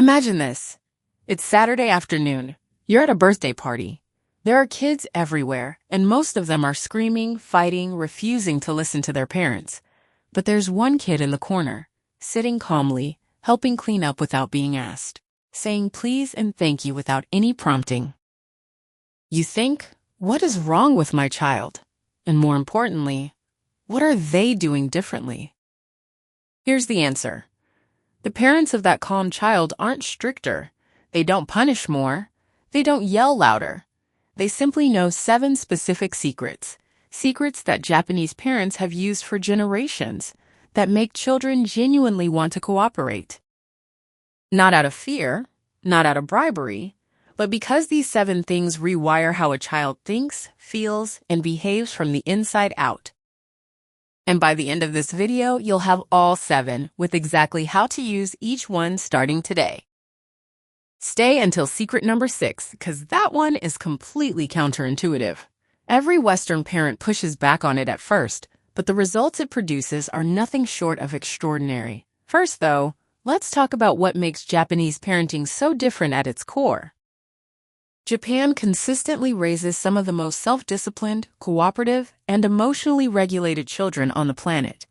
Imagine this. It's Saturday afternoon. You're at a birthday party. There are kids everywhere, and most of them are screaming, fighting, refusing to listen to their parents. But there's one kid in the corner, sitting calmly, helping clean up without being asked, saying please and thank you without any prompting. You think, what is wrong with my child? And more importantly, what are they doing differently? Here's the answer. The parents of that calm child aren't stricter. They don't punish more. They don't yell louder. They simply know 7 specific secrets. Secrets that Japanese parents have used for generations that make children genuinely want to cooperate. Not out of fear, not out of bribery, but because these 7 things rewire how a child thinks, feels, and behaves from the inside out. And by the end of this video, you'll have all 7 with exactly how to use each one starting today. Stay until secret number 6, because that one is completely counterintuitive. Every Western parent pushes back on it at first, but the results it produces are nothing short of extraordinary. First, though, let's talk about what makes Japanese parenting so different at its core. Japan consistently raises some of the most self-disciplined, cooperative, and emotionally regulated children on the planet.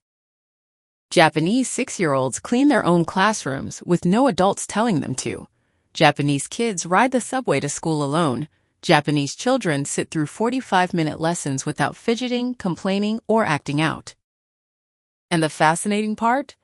Japanese 6-year-olds clean their own classrooms with no adults telling them to. Japanese kids ride the subway to school alone. Japanese children sit through 45-minute lessons without fidgeting, complaining, or acting out. And the fascinating part?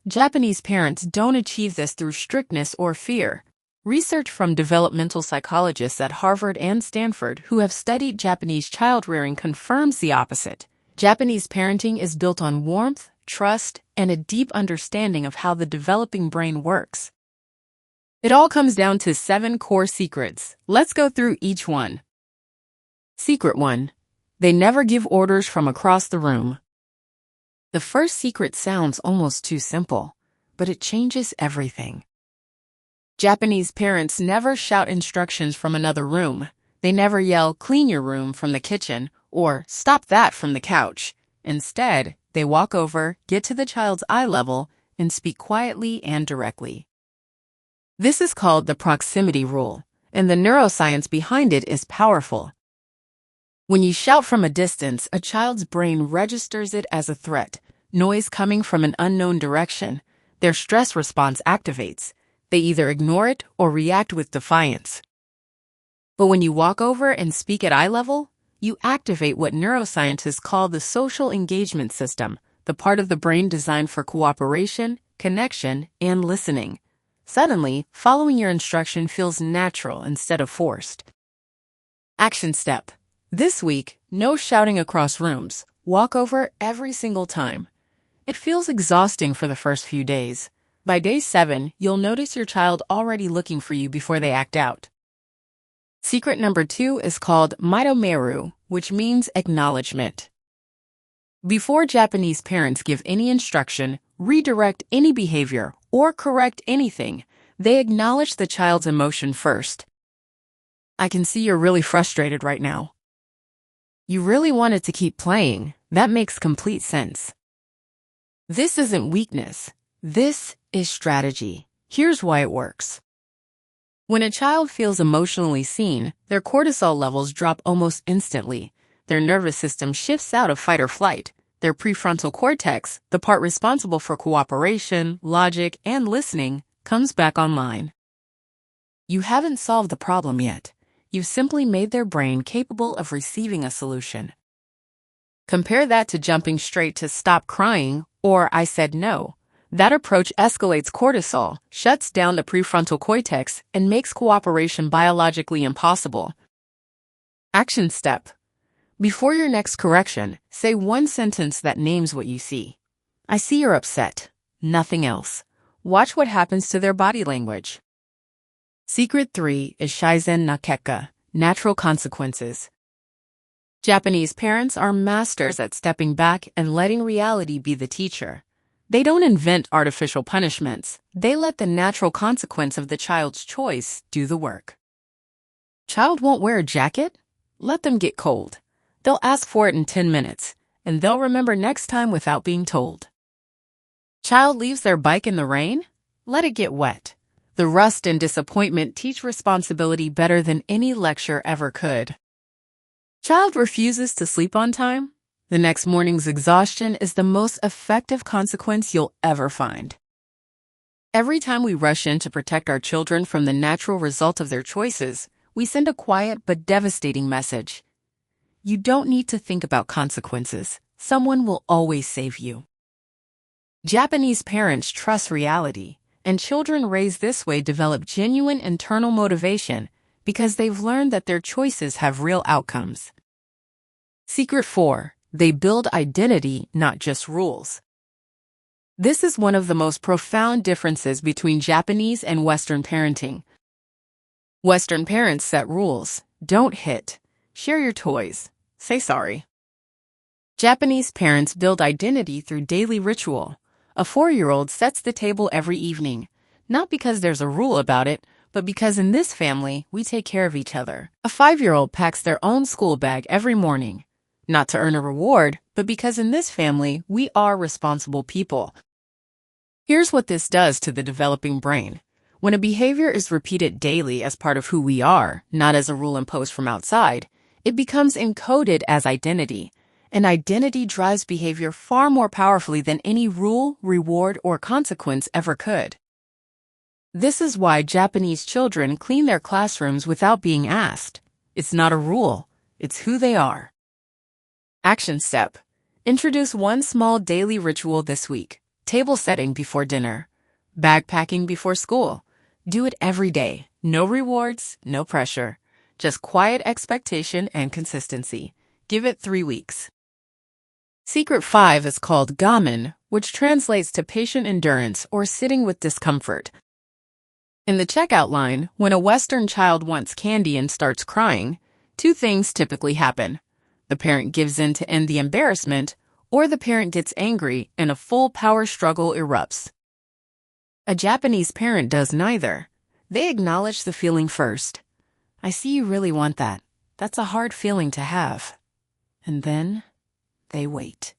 Japanese parents don't achieve this through strictness or fear. Research from developmental psychologists at Harvard and Stanford who have studied Japanese child-rearing confirms the opposite. Japanese parenting is built on warmth, trust, and a deep understanding of how the developing brain works. It all comes down to 7 core secrets. Let's go through each one. Secret 1. They never give orders from across the room. The first secret sounds almost too simple, but it changes everything. Japanese parents never shout instructions from another room. They never yell, "Clean your room" from the kitchen, or "Stop that" from the couch. Instead, they walk over, get to the child's eye level, and speak quietly and directly. This is called the proximity rule, and the neuroscience behind it is powerful. When you shout from a distance, a child's brain registers it as a threat, noise coming from an unknown direction. Their stress response activates. They either ignore it or react with defiance. But when you walk over and speak at eye level, you activate what neuroscientists call the social engagement system, the part of the brain designed for cooperation, connection, and listening. Suddenly, following your instruction feels natural instead of forced. Action step. This week, no shouting across rooms. Walk over every single time. It feels exhausting for the first few days. By day 7, you'll notice your child already looking for you before they act out. Secret number 2 is called mitomeru, which means acknowledgement. Before Japanese parents give any instruction, redirect any behavior, or correct anything, they acknowledge the child's emotion first. I can see you're really frustrated right now. You really wanted to keep playing. That makes complete sense. This isn't weakness. This is strategy. Here's why it works. When a child feels emotionally seen, their cortisol levels drop almost instantly. Their nervous system shifts out of fight or flight. Their prefrontal cortex, the part responsible for cooperation, logic, and listening, comes back online. You haven't solved the problem yet. You've simply made their brain capable of receiving a solution. Compare that to jumping straight to "stop crying" or "I said no." That approach escalates cortisol, shuts down the prefrontal cortex, and makes cooperation biologically impossible. Action step. Before your next correction, say one sentence that names what you see. I see you're upset. Nothing else. Watch what happens to their body language. Secret 3 is Shizen Nakeka, natural consequences. Japanese parents are masters at stepping back and letting reality be the teacher. They don't invent artificial punishments. They let the natural consequence of the child's choice do the work. Child won't wear a jacket? Let them get cold. They'll ask for it in 10 minutes, and they'll remember next time without being told. Child leaves their bike in the rain? Let it get wet. The rust and disappointment teach responsibility better than any lecture ever could. Child refuses to sleep on time? The next morning's exhaustion is the most effective consequence you'll ever find. Every time we rush in to protect our children from the natural result of their choices, we send a quiet but devastating message. You don't need to think about consequences. Someone will always save you. Japanese parents trust reality, and children raised this way develop genuine internal motivation because they've learned that their choices have real outcomes. Secret 4. They build identity, not just rules. This is one of the most profound differences between Japanese and Western parenting. Western parents set rules. Don't hit. Share your toys. Say sorry. Japanese parents build identity through daily ritual. A 4-year-old sets the table every evening, not because there's a rule about it, but because in this family, we take care of each other. A 5-year-old packs their own school bag every morning, not to earn a reward, but because in this family, we are responsible people. Here's what this does to the developing brain. When a behavior is repeated daily as part of who we are, not as a rule imposed from outside, it becomes encoded as identity. And identity drives behavior far more powerfully than any rule, reward, or consequence ever could. This is why Japanese children clean their classrooms without being asked. It's not a rule, it's who they are. Action step. Introduce one small daily ritual this week. Table setting before dinner. Bag packing before school. Do it every day. No rewards, no pressure. Just quiet expectation and consistency. Give it 3 weeks. Secret 5 is called gamen, which translates to patient endurance or sitting with discomfort. In the checkout line, when a Western child wants candy and starts crying, 2 things typically happen. The parent gives in to end the embarrassment, or the parent gets angry and a full power struggle erupts. A Japanese parent does neither. They acknowledge the feeling first. I see you really want that. That's a hard feeling to have. And then they wait.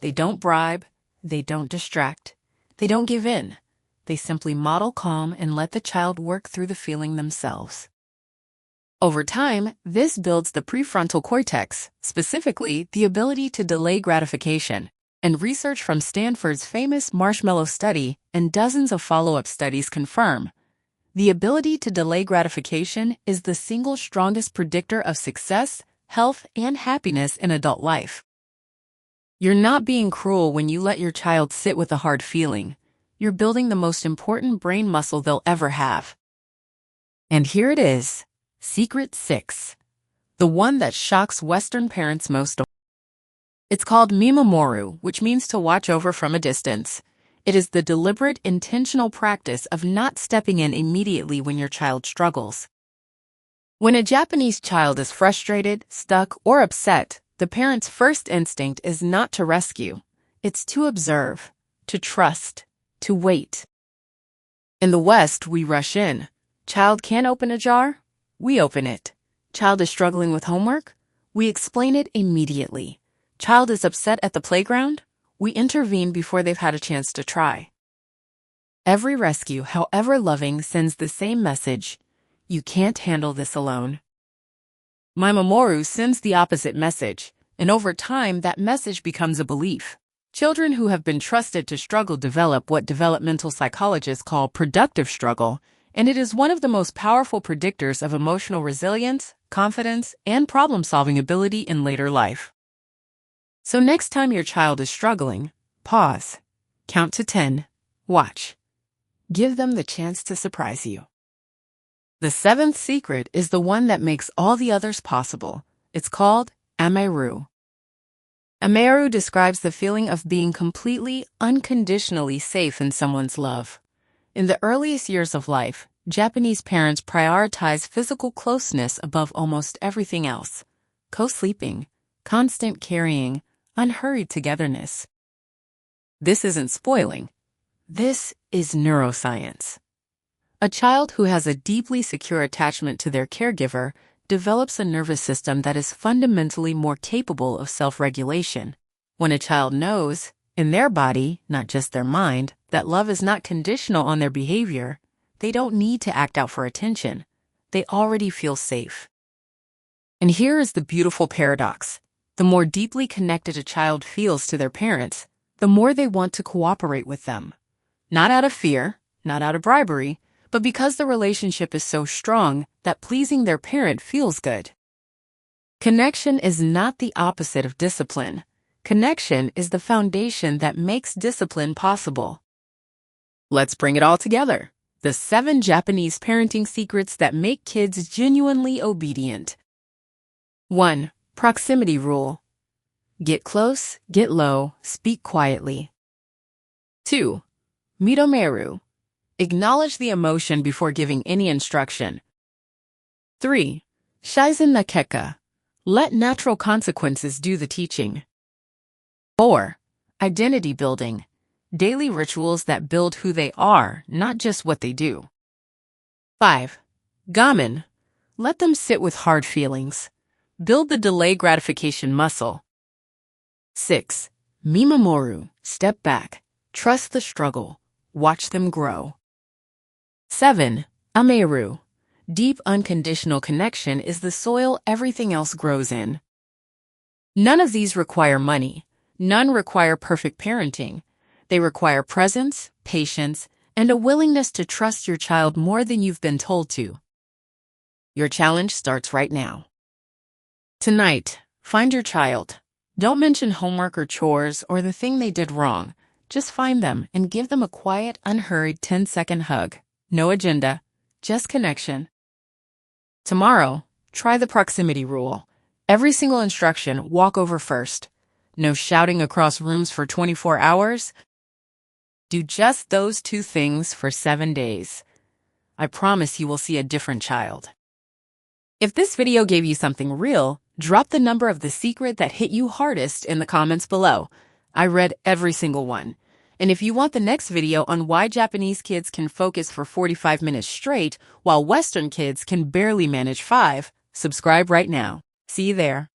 They don't bribe. They don't distract. They don't give in. They simply model calm and let the child work through the feeling themselves. Over time, this builds the prefrontal cortex, specifically the ability to delay gratification. And research from Stanford's famous marshmallow study and dozens of follow-up studies confirm the ability to delay gratification is the single strongest predictor of success, health, and happiness in adult life. You're not being cruel when you let your child sit with a hard feeling. You're building the most important brain muscle they'll ever have. And here it is, Secret 6, the one that shocks Western parents most. It's called mimamoru, which means to watch over from a distance. It is the deliberate, intentional practice of not stepping in immediately when your child struggles. When a Japanese child is frustrated, stuck, or upset, the parent's first instinct is not to rescue. It's to observe, to trust, to wait. In the West, we rush in. Child can't open a jar? We open it. Child is struggling with homework? We explain it immediately. Child is upset at the playground? We intervene before they've had a chance to try. Every rescue, however loving, sends the same message. You can't handle this alone. Mimamoru sends the opposite message, and over time that message becomes a belief. Children who have been trusted to struggle develop what developmental psychologists call productive struggle, and it is one of the most powerful predictors of emotional resilience, confidence, and problem-solving ability in later life. So next time your child is struggling, pause, count to 10, watch. Give them the chance to surprise you. The 7th secret is the one that makes all the others possible. It's called ameru. Ameru describes the feeling of being completely, unconditionally safe in someone's love. In the earliest years of life, Japanese parents prioritize physical closeness above almost everything else. Co-sleeping, constant carrying, unhurried togetherness. This isn't spoiling. This is neuroscience. A child who has a deeply secure attachment to their caregiver develops a nervous system that is fundamentally more capable of self-regulation. When a child knows, in their body, not just their mind, that love is not conditional on their behavior, They don't need to act out for attention. They already feel safe. And here is the beautiful paradox. The more deeply connected a child feels to their parents, the more they want to cooperate with them. Not out of fear, not out of bribery, but because the relationship is so strong that pleasing their parent feels good. Connection is not the opposite of discipline. Connection is the foundation that makes discipline possible. Let's bring it all together. The 7 Japanese parenting secrets that make kids genuinely obedient. 1. Proximity rule. Get close, get low, speak quietly. 2. Mitomeru. Acknowledge the emotion before giving any instruction. 3. Shizen nakeka. Let natural consequences do the teaching. 4. Identity building. Daily rituals that build who they are, not just what they do. 5. Gamen. Let them sit with hard feelings. Build the delay gratification muscle. 6. Mimamoru. Step back. Trust the struggle. Watch them grow. 7. Ameru. Deep unconditional connection is the soil everything else grows in. None of these require money. None require perfect parenting. They require presence, patience, and a willingness to trust your child more than you've been told to. Your challenge starts right now. Tonight, find your child. Don't mention homework or chores or the thing they did wrong. Just find them and give them a quiet, unhurried 10-second hug. No agenda, just connection. Tomorrow, try the proximity rule. Every single instruction, walk over first. No shouting across rooms for 24 hours. Do just those 2 things for 7 days. I promise you will see a different child. If this video gave you something real, drop the number of the secret that hit you hardest in the comments below. I read every single one. And if you want the next video on why Japanese kids can focus for 45 minutes straight while Western kids can barely manage 5, subscribe right now. See you there.